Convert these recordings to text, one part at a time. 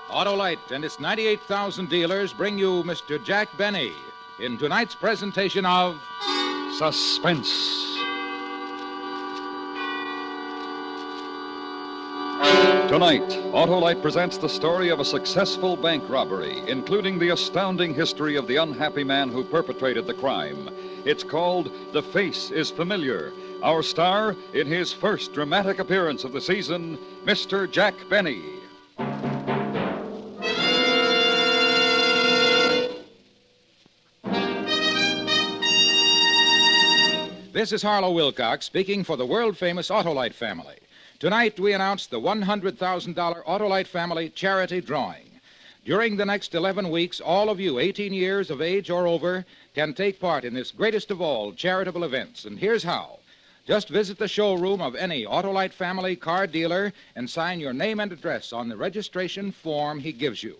Autolite and its 98,000 dealers bring you Mr. Jack Benny in tonight's presentation of Suspense. Tonight, Autolite presents the story of a successful bank robbery, including the astounding history of the unhappy man who perpetrated the crime. It's called The Face is Familiar. Our star, in his first dramatic appearance of the season, Mr. Jack Benny. This is Harlow Wilcox speaking for the world-famous Autolite family. Tonight, we announce the $100,000 Autolite family charity drawing. During the next 11 weeks, all of you 18 years of age or over can take part in this greatest of all charitable events. And here's how. Just visit the showroom of any Autolite family car dealer and sign your name and address on the registration form he gives you.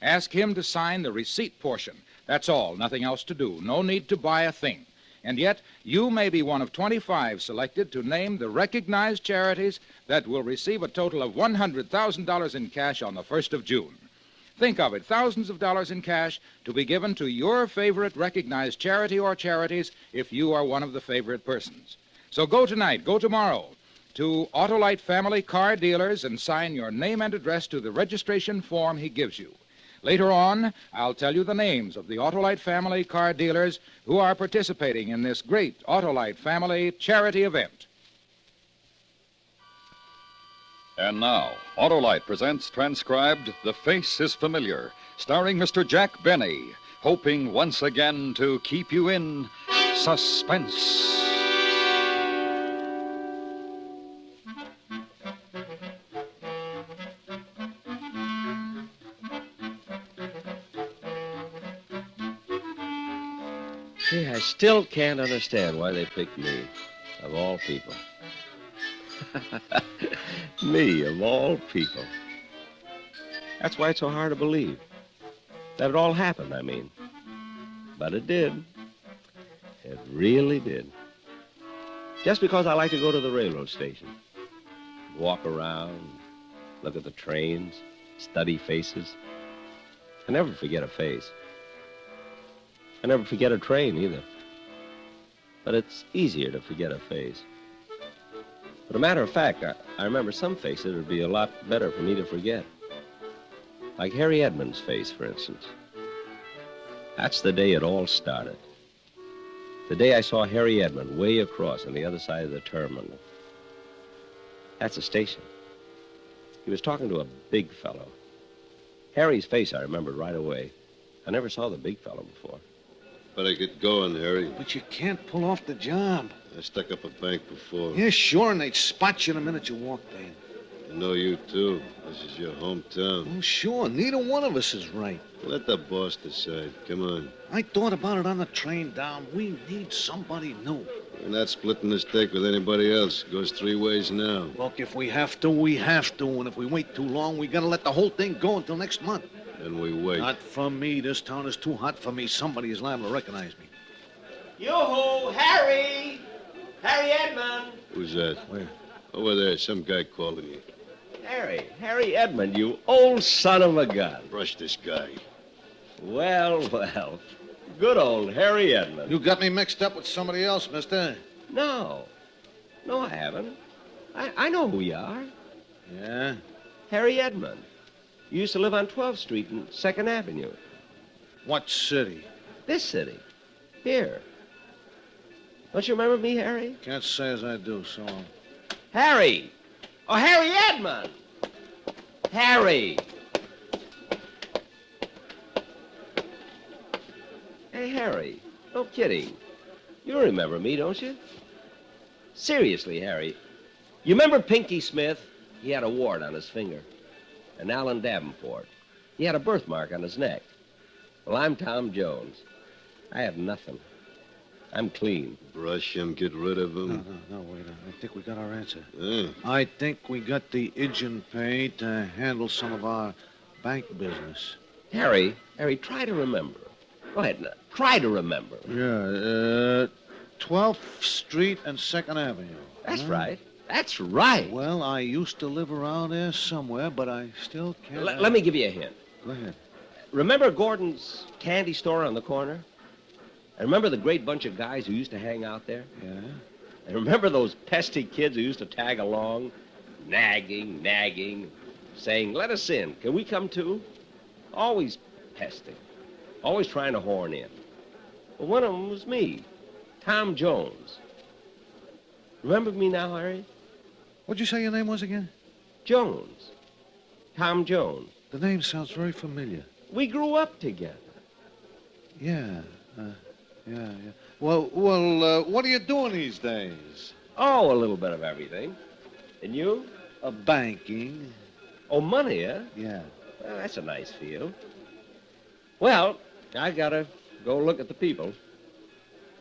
Ask him to sign the receipt portion. That's all, nothing else to do. No need to buy a thing. And yet, you may be one of 25 selected to name the recognized charities that will receive a total of $100,000 in cash on the 1st of June. Think of it, thousands of dollars in cash to be given to your favorite recognized charity or charities if you are one of the favorite persons. So go tonight, go tomorrow to Autolite family car dealers and sign your name and address to the registration form he gives you. Later on, I'll tell you the names of the Autolite family car dealers who are participating in this great Autolite family charity event. And now, Autolite presents transcribed The Face is Familiar, starring Mr. Jack Benny, hoping once again to keep you in suspense. Gee, I still can't understand why they picked me, of all people. Me, of all people. That's why it's so hard to believe. That it all happened, I mean. But it did. It really did. Just because I like to go to the railroad station, walk around, look at the trains, study faces. I never forget a face. I never forget a train, either. But it's easier to forget a face. But a matter of fact, I remember some faces that would be a lot better for me to forget. Like Harry Edmonds' face, for instance. That's the day it all started. The day I saw Harry Edmond way across on the other side of the terminal. That's the station. He was talking to a big fellow. Harry's face I remembered right away. I never saw the big fellow before. Better get going, Harry. But you can't pull off the job. I stuck up a bank before. Yeah, sure, and they'd spot you the minute you walked in. I know you, too. This is your hometown. Well, sure, neither one of us is right. Let the boss decide. Come on. I thought about it on the train down. We need somebody new. We're not splitting this stake with anybody else. It goes three ways now. Look, if we have to, we have to. And if we wait too long, we gotta let the whole thing go until next month. Then we wait. Not for me. This town is too hot for me. Somebody is liable to recognize me. Yoo-hoo, Harry! Harry Edmond! Who's that? Where? Over there. Some guy calling you. Harry Edmond, you old son of a gun. Brush this guy. Well, good old Harry Edmond. You got me mixed up with somebody else, mister. No, I haven't. I know who you are. Yeah? Harry Edmond. You used to live on 12th Street and 2nd Avenue. What city? This city. Here. Don't you remember me, Harry? Can't say as I do, so... Harry! Oh, Harry Edmond! Harry! Hey, Harry, no kidding. You remember me, don't you? Seriously, Harry. You remember Pinky Smith? He had a wart on his finger. And Alan Davenport. He had a birthmark on his neck. Well, I'm Tom Jones. I have nothing. I'm clean. Brush him, get rid of him. No, wait. I think we got our answer. Yeah. I think we got the agent paid to handle some of our bank business. Harry, try to remember. Go ahead, now. Try to remember. Yeah, 12th Street and 2nd Avenue. That's right. That's right. Well, I used to live around there somewhere, but I still can't... Let me give you a hint. Go ahead. Remember Gordon's candy store on the corner? And remember the great bunch of guys who used to hang out there? Yeah? And remember those pesky kids who used to tag along, nagging, saying, let us in. Can we come too? Always pesting. Always trying to horn in. Well, one of them was me, Tom Jones. Remember me now, Harry? What'd you say your name was again? Jones. Tom Jones. The name sounds very familiar. We grew up together. Yeah. Yeah. Well, what are you doing these days? Oh, a little bit of everything. And you? Banking. Oh, money, huh? Yeah. Well, that's a nice field. Well, I gotta go look at the people.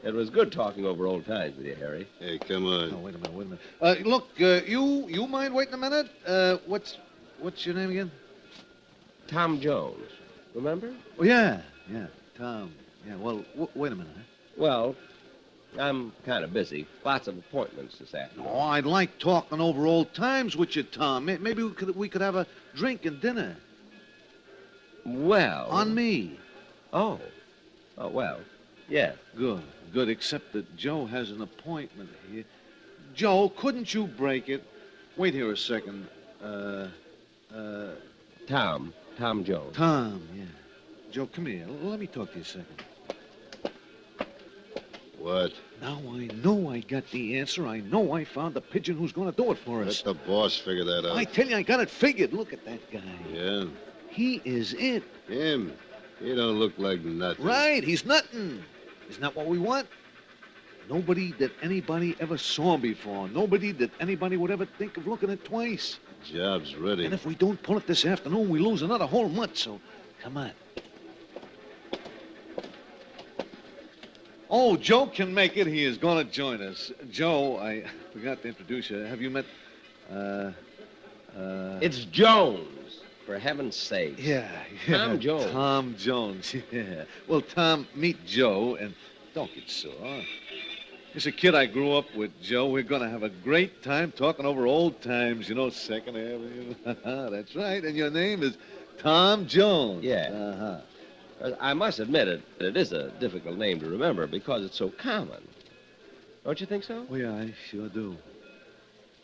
It was good talking over old times with you, Harry. Hey, come on. Oh, wait a minute. Look, you mind waiting a minute? What's your name again? Tom Jones. Remember? Oh, yeah, Tom. Yeah, well, wait a minute. Huh? Well, I'm kind of busy. Lots of appointments this afternoon. Oh, I'd like talking over old times with you, Tom. Maybe we could have a drink and dinner. Well... On me. Oh, well, yeah. Good, except that Joe has an appointment here. Joe, couldn't you break it? Wait here a second. Tom Jones. Tom, yeah. Joe, come here. Let me talk to you a second. What? Now I know I got the answer. I know I found the pigeon who's going to do it for us. Let the boss figure that out. I tell you, I got it figured. Look at that guy. Yeah? He is it. Him? He don't look like nothing. Right, he's nothing. Isn't that what we want? Nobody that anybody ever saw before. Nobody that anybody would ever think of looking at twice. Job's ready. And if we don't pull it this afternoon, we lose another whole month, so come on. Oh, Joe can make it. He is going to join us. Joe, I forgot to introduce you. Have you met, It's Jones, for heaven's sake. Yeah. Tom Jones. Tom Jones, yeah. Well, Tom, meet Joe, and don't get sore. He's a kid I grew up with, Joe. We're going to have a great time talking over old times, you know, Second Avenue. That's right. And your name is Tom Jones. Yeah. Uh-huh. I must admit it is a difficult name to remember because it's so common. Don't you think so? Oh, yeah, I sure do.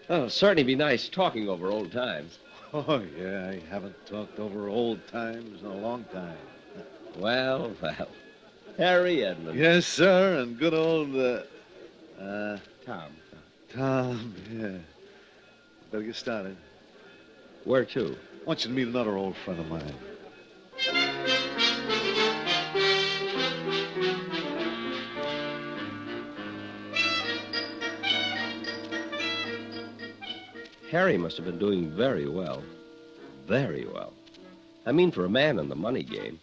Oh, it'll certainly be nice talking over old times. Oh, yeah, I haven't talked over old times in a long time. Well. Harry Edmund. Yes, sir, and good old, Tom. Tom, yeah. Better get started. Where to? I want you to meet another old friend of mine. Harry must have been doing very well. Very well. I mean, for a man in the money game.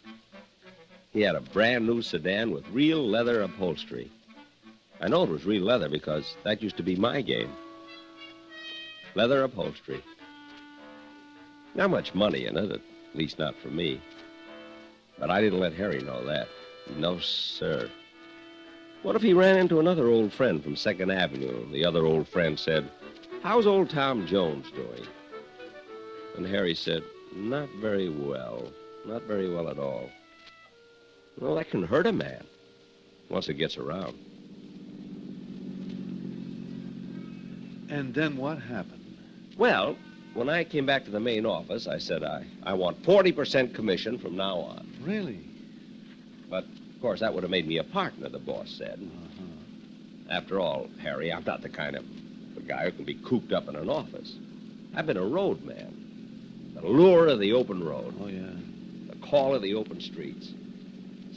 He had a brand new sedan with real leather upholstery. I know it was real leather because that used to be my game. Leather upholstery. Not much money in it, at least not for me. But I didn't let Harry know that. No, sir. What if he ran into another old friend from Second Avenue and the other old friend said, "How's old Tom Jones doing?" And Harry said, "Not very well. Not very well at all." Well, that can hurt a man once it gets around. And then what happened? Well, when I came back to the main office, I said I want 40% commission from now on. Really? But, of course, that would have made me a partner, the boss said. Uh-huh. After all, Harry, I'm not the kind of a guy who can be cooped up in an office. I've been a road man. The lure of the open road. Oh, yeah. The call of the open streets.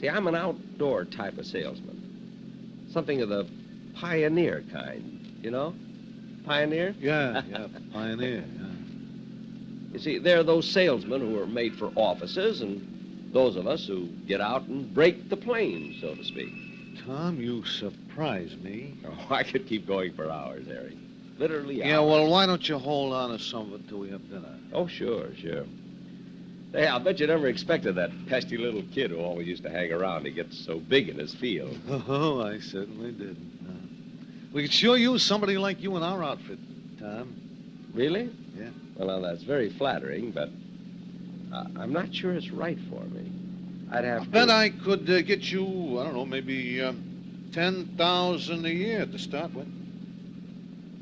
See, I'm an outdoor type of salesman. Something of the pioneer kind, you know? Pioneer? Yeah, pioneer, yeah. You see, there are those salesmen who are made for offices and those of us who get out and break the plains, so to speak. Tom, you surprise me. Oh, I could keep going for hours, Harry. Literally hours. Yeah, well, why don't you hold on to some of it till we have dinner? Oh, sure. Hey, I'll bet you never expected that pesky little kid who always used to hang around to get so big in his field. Oh, I certainly did. We could sure use somebody like you in our outfit. Tom. Really? Yeah. Well, now, that's very flattering, but I'm not sure it's right for me. I'd have to... Bet I could get you, I don't know, maybe 10,000 a year to start with.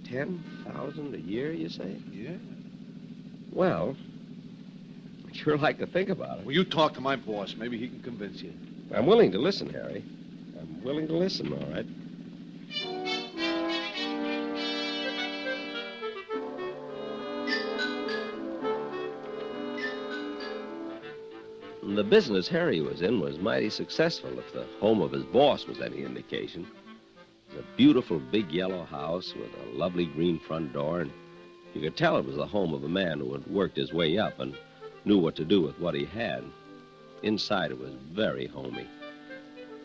10,000 a year, you say? Yeah. Well, I'd sure like to think about it. Well, you talk to my boss. Maybe he can convince you. I'm willing to listen, Harry. I'm willing to listen, all right. The business Harry was in was mighty successful, if the home of his boss was any indication. It was a beautiful big yellow house with a lovely green front door, and you could tell it was the home of a man who had worked his way up and knew what to do with what he had. Inside, it was very homey.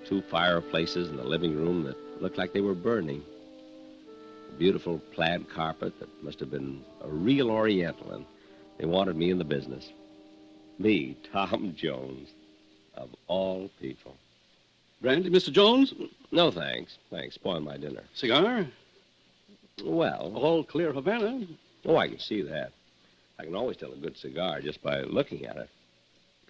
2 fireplaces in the living room that looked like they were burning. A beautiful plaid carpet that must have been a real Oriental, and they wanted me in the business. Me, Tom Jones, of all people. Brandy, Mr. Jones? No, thanks. Thanks. Spoil my dinner. Cigar? Well, All clear Havana. oh, I can see that. I can always tell a good cigar just by looking at it.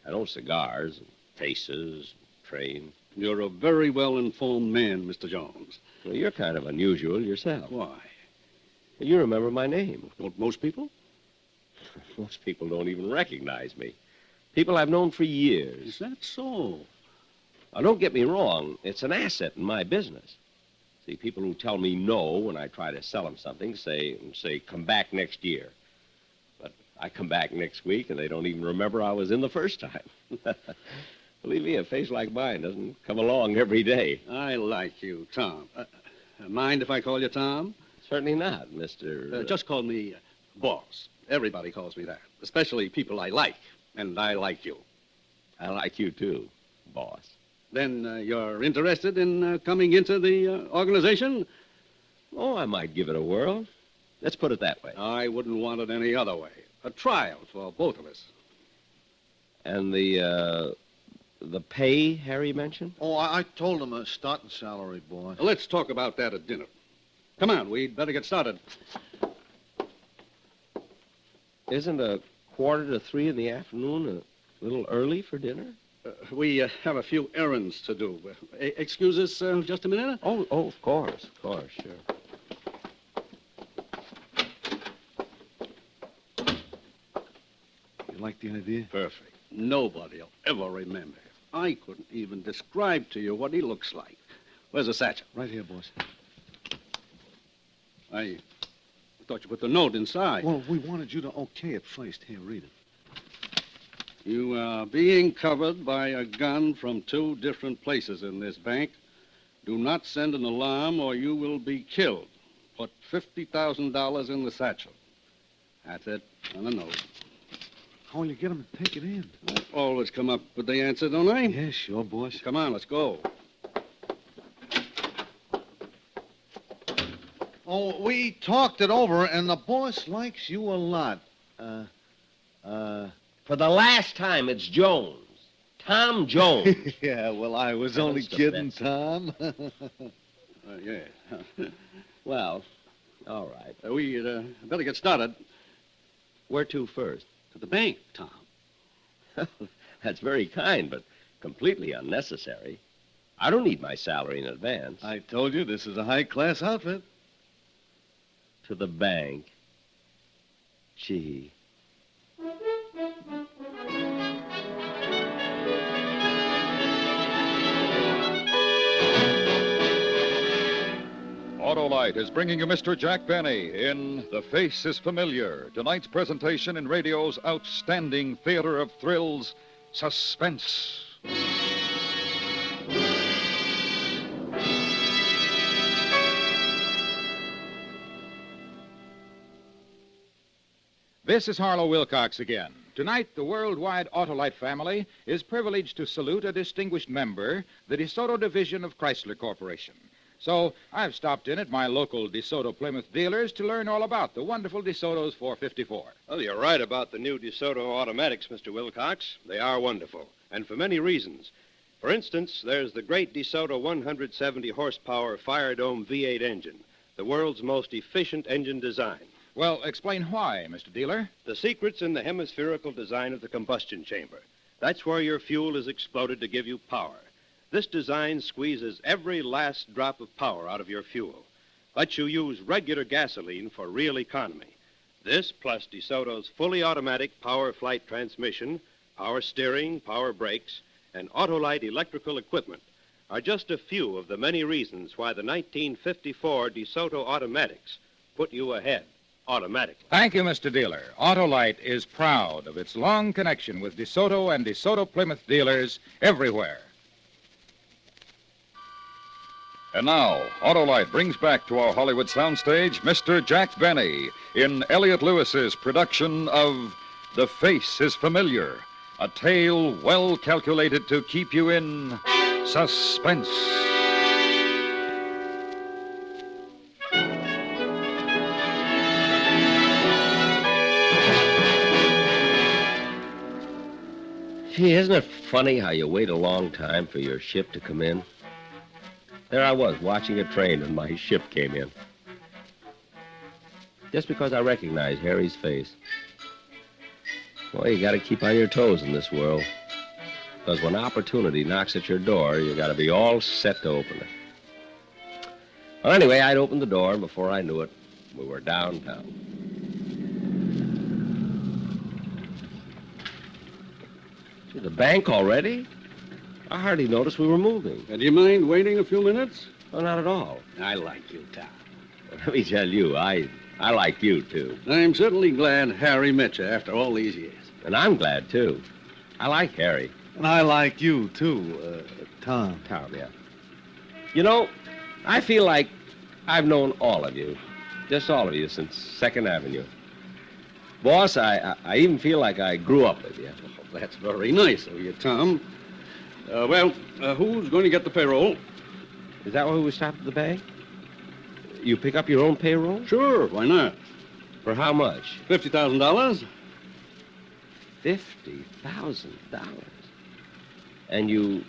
I know cigars, and faces, trains. You're a very well-informed man, Mr. Jones. Well, you're kind of unusual yourself. Why? You remember my name. Don't most people? Most people don't even recognize me. People I've known for years. Is that so? Now, don't get me wrong. It's an asset in my business. See, people who tell me no when I try to sell them something say, come back next year. But I come back next week, and they don't even remember I was in the first time. Believe me, a face like mine doesn't come along every day. I like you, Tom. Mind if I call you Tom? Certainly not, Mr. Just call me Boss. Everybody calls me that, especially people I like, and I like you. I like you, too, boss. Then you're interested in coming into the organization? Oh, I might give it a whirl. Let's put it that way. I wouldn't want it any other way. A trial for both of us. And the pay Harry mentioned? Oh, I told him a starting salary, boss. Let's talk about that at dinner. Come on, we'd better get started. Isn't 2:45 in the afternoon a little early for dinner? We have a few errands to do. Excuse us just a minute? Oh, of course, sure. You like the idea? Perfect. Nobody'll ever remember. I couldn't even describe to you what he looks like. Where's the satchel? Right here, boss. I thought you put the note inside. Well, we wanted you to okay it first. Here, read it. You are being covered by a gun from 2 different places in this bank. Do not send an alarm or you will be killed. Put $50,000 in the satchel. That's it, on a note. How will you get them to take it in? I always come up with the answer, don't I? Yeah, sure, boss. Come on, let's go. Oh, we talked it over, and the boss likes you a lot. For the last time, it's Jones. Tom Jones. Yeah, well, I was That's only the kidding, best. Tom. Yeah. Well, all right. We better get started. Where to first? To the bank, Tom. That's very kind, but completely unnecessary. I don't need my salary in advance. I told you this is a high-class outfit. To the bank. Gee. Autolite is bringing you Mr. Jack Benny in The Face is Familiar, tonight's presentation in radio's outstanding theater of thrills, Suspense. This is Harlow Wilcox again. Tonight, the worldwide Autolite family is privileged to salute a distinguished member, the DeSoto division of Chrysler Corporation. So I've stopped in at my local DeSoto Plymouth dealers to learn all about the wonderful DeSoto's 454. Well, you're right about the new DeSoto automatics, Mr. Wilcox. They are wonderful, and for many reasons. For instance, there's the great DeSoto 170 horsepower Fire Dome V8 engine, the world's most efficient engine design. Well, explain why, Mr. Dealer. The secret's in the hemispherical design of the combustion chamber. That's where your fuel is exploded to give you power. This design squeezes every last drop of power out of your fuel. Lets you use regular gasoline for real economy. This, plus DeSoto's fully automatic power flight transmission, power steering, power brakes, and Autolite electrical equipment are just a few of the many reasons why the 1954 DeSoto automatics put you ahead automatically. Thank you, Mr. Dealer. Autolite is proud of its long connection with DeSoto and DeSoto Plymouth dealers everywhere. And now, Autolite brings back to our Hollywood soundstage Mr. Jack Benny in Elliot Lewis's production of The Face is Familiar, a tale well calculated to keep you in suspense. Gee, isn't it funny how you wait a long time for your ship to come in? There I was, watching a train, and my ship came in. Just because I recognized Harry's face. Well, you gotta keep on your toes in this world. Because when opportunity knocks at your door, you gotta be all set to open it. Well, anyway, I'd opened the door, and before I knew it, we were downtown. Gee, the bank already? I hardly noticed we were moving. Do you mind waiting a few minutes? Oh, not at all. I like you, Tom. Let me tell you, I like you, too. I'm certainly glad Harry met you after all these years. And I'm glad, too. I like Harry. And I like you, too, Tom. Tom, yeah. You know, I feel like I've known all of you. Just all of you since 2nd Avenue. Boss, I even feel like I grew up with you. Well, that's very nice of you, Tom. Who's going to get the payroll? Is that why we stopped at the bank? You pick up your own payroll? Sure, why not? For how much? $50,000. $50,000. And you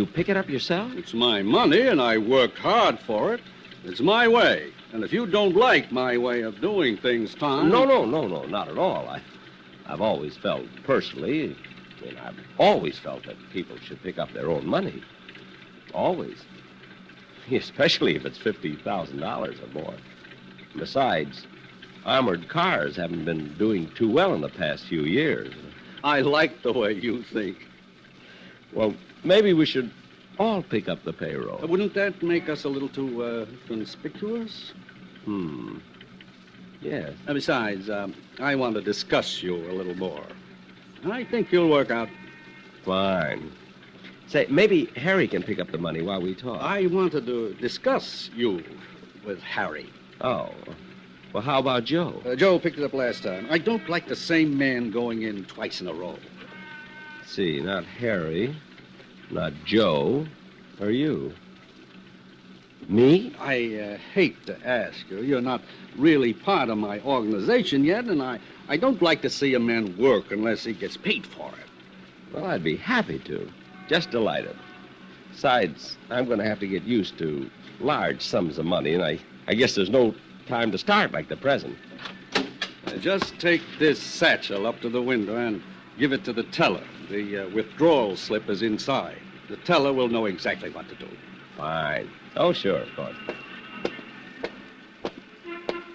pick it up yourself? It's my money, and I worked hard for it. It's my way. And if you don't like my way of doing things, Tom... No, not at all. I've always felt, personally, I've always felt that people should pick up their own money. Always. Especially if it's $50,000 or more. Besides, armored cars haven't been doing too well in the past few years. I like the way you think. Well, maybe we should all pick up the payroll. Wouldn't that make us a little too conspicuous? Yes. Besides, I want to discuss you a little more. I think you'll work out. Fine. Say, maybe Harry can pick up the money while we talk. I wanted to discuss you with Harry. Oh. Well, how about Joe? Joe picked it up last time. I don't like the same man going in twice in a row. See, not Harry, not Joe, or you. Me? I hate to ask you. You're not really part of my organization yet, and I don't like to see a man work unless he gets paid for it. Well, I'd be happy to. Just delighted. Besides, I'm going to have to get used to large sums of money, and I guess there's no time to start like the present. Just take this satchel up to the window and give it to the teller. The withdrawal slip is inside. The teller will know exactly what to do. Fine. Oh, sure, of course.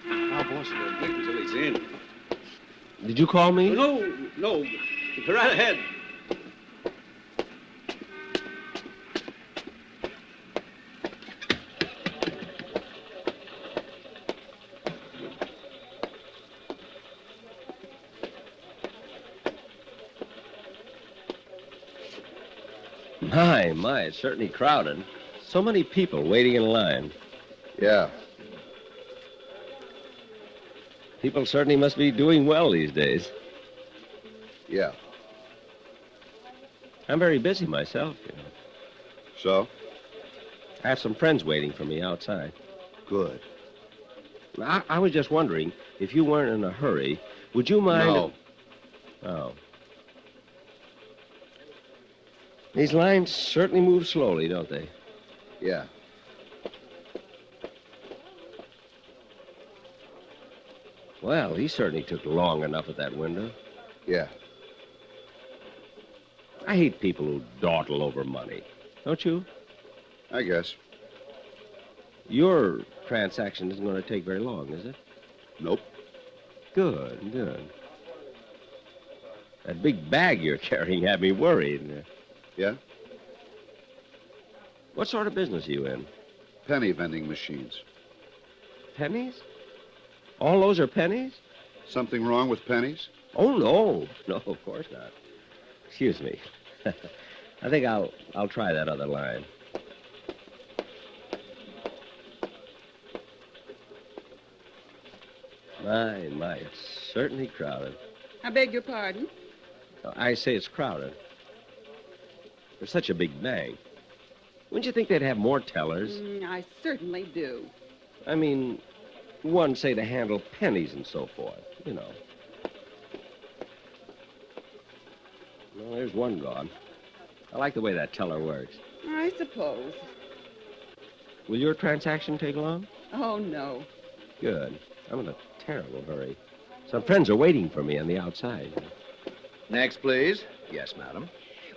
Now, boss, wait until he's in. Did you call me? No. Go right ahead. My, it's certainly crowded. So many people waiting in line. Yeah. People certainly must be doing well these days. Yeah. I'm very busy myself, you know. So? I have some friends waiting for me outside. Good. I was just wondering, if you weren't in a hurry, would you mind... No. Oh. These lines certainly move slowly, don't they? Well, he certainly took long enough at that window. Yeah. I hate people who dawdle over money. Don't you? I guess. Your transaction isn't going to take very long, is it? Nope. Good, good. That big bag you're carrying had me worried. Yeah? What sort of business are you in? Penny vending machines. Pennies? All those are pennies? Something wrong with pennies? Oh, no. No, of course not. Excuse me. I think I'll try that other line. My, it's certainly crowded. I beg your pardon? I say it's crowded. There's such a big bank. Wouldn't you think they'd have more tellers? I certainly do. I mean, one, say, to handle pennies and so forth, you know. Well, there's one gone. I like the way that teller works. I suppose. Will your transaction take long? Oh, no. Good. I'm in a terrible hurry. Some friends are waiting for me on the outside. Next, please. Yes, madam.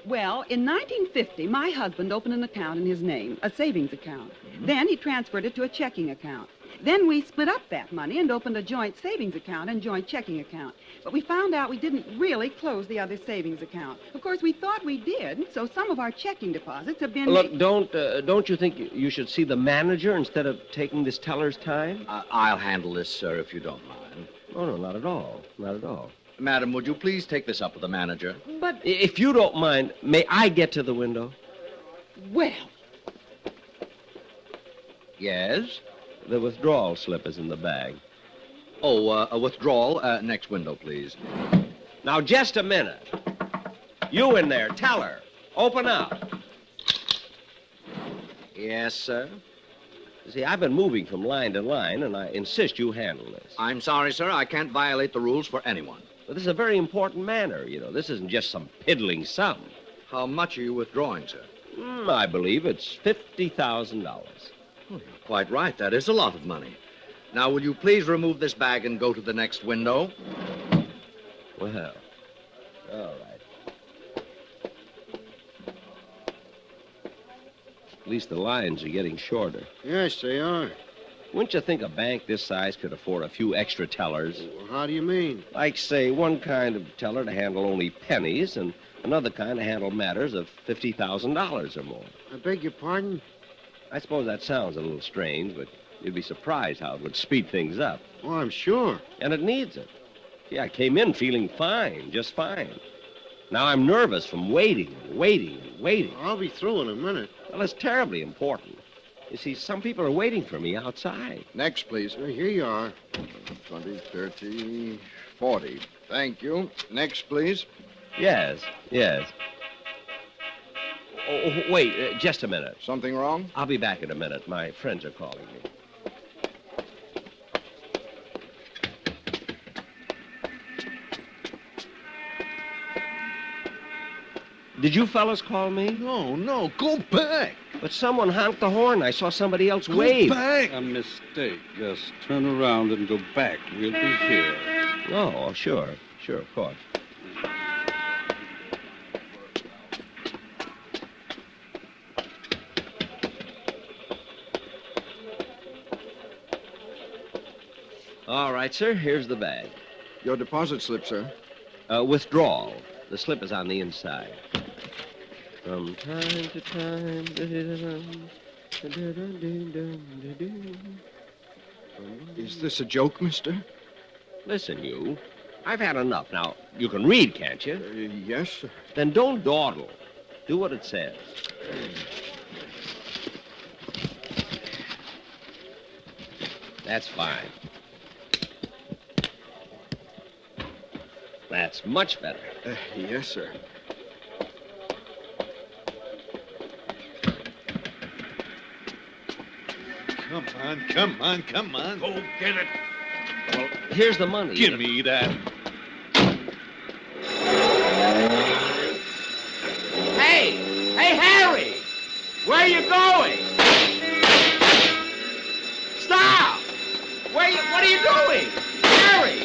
Well, in 1950, my husband opened an account in his name, a savings account. Then he transferred it to a checking account. Then we split up that money and opened a joint savings account and joint checking account. But we found out we didn't really close the other savings account. Of course, we thought we did, so some of our checking deposits have been... Look, don't you think you should see the manager instead of taking this teller's time? I'll handle this, sir, if you don't mind. Oh, no, not at all. Not at all. Madam, would you please take this up with the manager? But, If you don't mind, may I get to the window? well, Yes? The withdrawal slip is in the bag. Oh, a withdrawal. Next window, please. Now, just a minute. You in there, teller. Open up. Yes, sir. See, I've been moving from line to line, and I insist you handle this. I'm sorry, sir. I can't violate the rules for anyone. But this is a very important matter, you know. This isn't just some piddling sum. How much are you withdrawing, sir? I believe it's $50,000. Oh, you're quite right. That is a lot of money. Now, will you please remove this bag and go to the next window? Well, all right. At least the lines are getting shorter. Yes, they are. Wouldn't you think a bank this size could afford a few extra tellers? Well, how do you mean? Like, say, one kind of teller to handle only pennies and another kind to handle matters of $50,000 or more. I beg your pardon? I suppose that sounds a little strange, but you'd be surprised how it would speed things up. Oh, I'm sure. And it needs it. See, I came in feeling fine, just fine. Now I'm nervous from waiting and waiting and waiting. I'll be through in a minute. Well, it's terribly important. You see, some people are waiting for me outside. Next, please. Here you are. 20, 30, 40. Thank you. Next, please. Yes, yes. Oh, wait, just a minute. Something wrong? I'll be back in a minute. My friends are calling me. Did you fellas call me? No, go back. But someone honked the horn. I saw somebody else wave. Go back. A mistake. Just turn around and go back. We'll be here. Oh, sure, of course. All right, sir, here's the bag. Your deposit slip, sir. Withdrawal. The slip is on the inside. From time to time. Is this a joke, mister? Listen, you. I've had enough. Now, you can read, can't you? Yes, sir. Then don't dawdle. Do what it says. That's fine. That's much better. Yes, sir. Come on. Go get it. Well, here's the money. Give me that. Hey, Harry! Where are you going? Stop! What are you doing? Harry!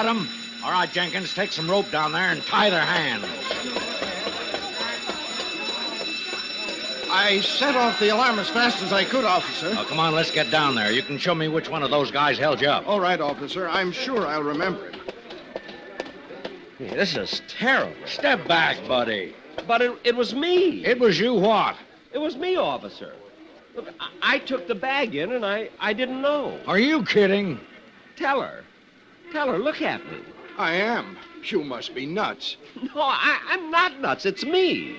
got him? All right, Jenkins, take some rope down there and tie their hands. I set off the alarm as fast as I could, officer. Oh, come on, let's get down there. You can show me which one of those guys held you up. All right, officer. I'm sure I'll remember him. Hey, this is terrible. Step back, buddy. But it was me. It was you what? It was me, officer. Look, I took the bag in and I didn't know. Are you kidding? Tell her. Tell her, look at me. I am. You must be nuts. No, I'm not nuts. It's me.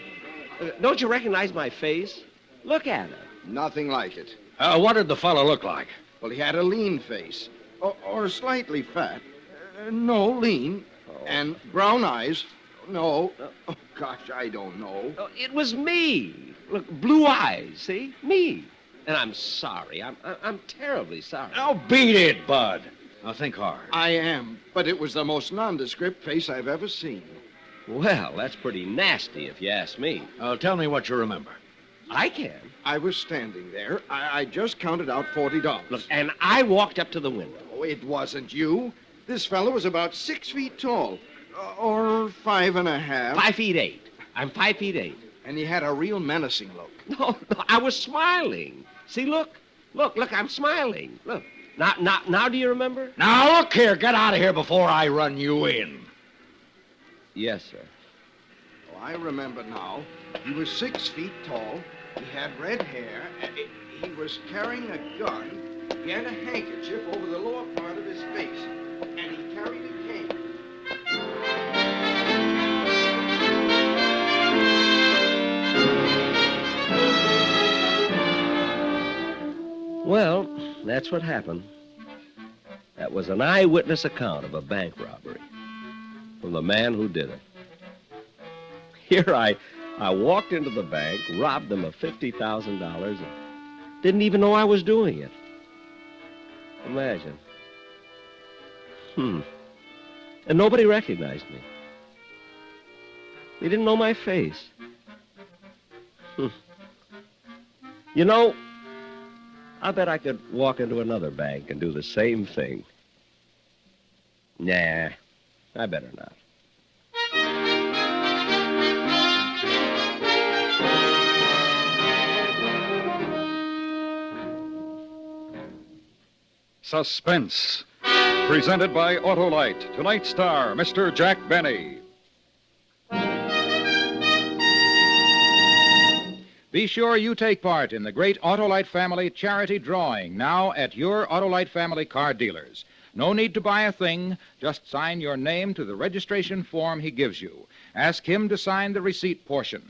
Don't you recognize my face? Look at it. Nothing like it. What did the fellow look like? Well, he had a lean face. Or slightly fat. No, lean. And brown eyes. No. Oh, gosh, I don't know. Oh, it was me. Look, blue eyes, see? Me. And I'm sorry. I'm terribly sorry. Now beat it, Bud. Now think hard. I am. But it was the most nondescript face I've ever seen. Well, that's pretty nasty if you ask me. Tell me what you remember. I can. I was standing there. I just counted out $40. Look, and I walked up to the window. Oh, it wasn't you. This fellow was about 6 feet tall. Or 5.5. 5 feet 8. I'm 5 feet 8. And he had a real menacing look. No, I was smiling. See, look, I'm smiling. Look. Now, do you remember? Now, look here. Get out of here before I run you in. Yes, sir. Oh, I remember now. He was 6 feet tall. He had red hair. He was carrying a gun. He had a handkerchief over the lower part of his face. And he carried a cane. Well, that's what happened. That was an eyewitness account of a bank robbery from the man who did it. Here I walked into the bank, robbed them of $50,000, and didn't even know I was doing it. Imagine. And nobody recognized me. They didn't know my face. You know, I bet I could walk into another bank and do the same thing. Nah, I better not. Suspense, presented by Autolite. Tonight's star, Mr. Jack Benny. Be sure you take part in the great Autolite Family charity drawing now at your Autolite Family car dealers. No need to buy a thing. Just sign your name to the registration form he gives you. Ask him to sign the receipt portion.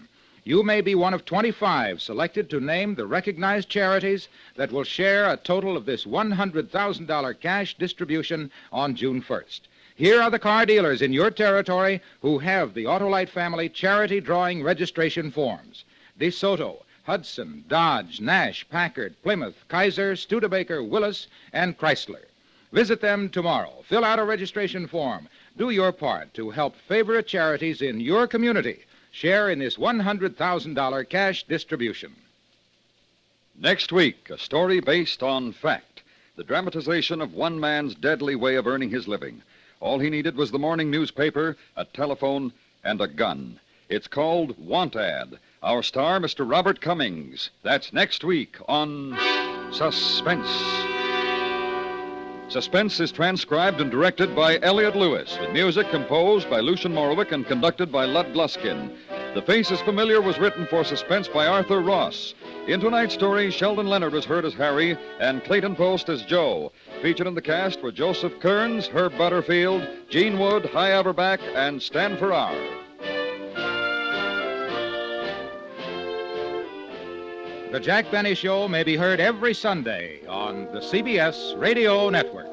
You may be one of 25 selected to name the recognized charities that will share a total of this $100,000 cash distribution on June 1st. Here are the car dealers in your territory who have the Autolite Family charity drawing registration forms. DeSoto, Hudson, Dodge, Nash, Packard, Plymouth, Kaiser, Studebaker, Willis, and Chrysler. Visit them tomorrow. Fill out a registration form. Do your part to help favorite charities in your community share in this $100,000 cash distribution. Next week, a story based on fact. The dramatization of one man's deadly way of earning his living. All he needed was the morning newspaper, a telephone, and a gun. It's called Want Ad. Our star, Mr. Robert Cummings. That's next week on Suspense. Suspense is transcribed and directed by Elliott Lewis, with music composed by Lucian Morowick and conducted by Lud Gluskin. The Face is Familiar was written for Suspense by Arthur Ross. In tonight's story, Sheldon Leonard was heard as Harry and Clayton Post as Joe. Featured in the cast were Joseph Kearns, Herb Butterfield, Gene Wood, Hy Averback, and Stan Farrar. The Jack Benny Show may be heard every Sunday on the CBS Radio Network.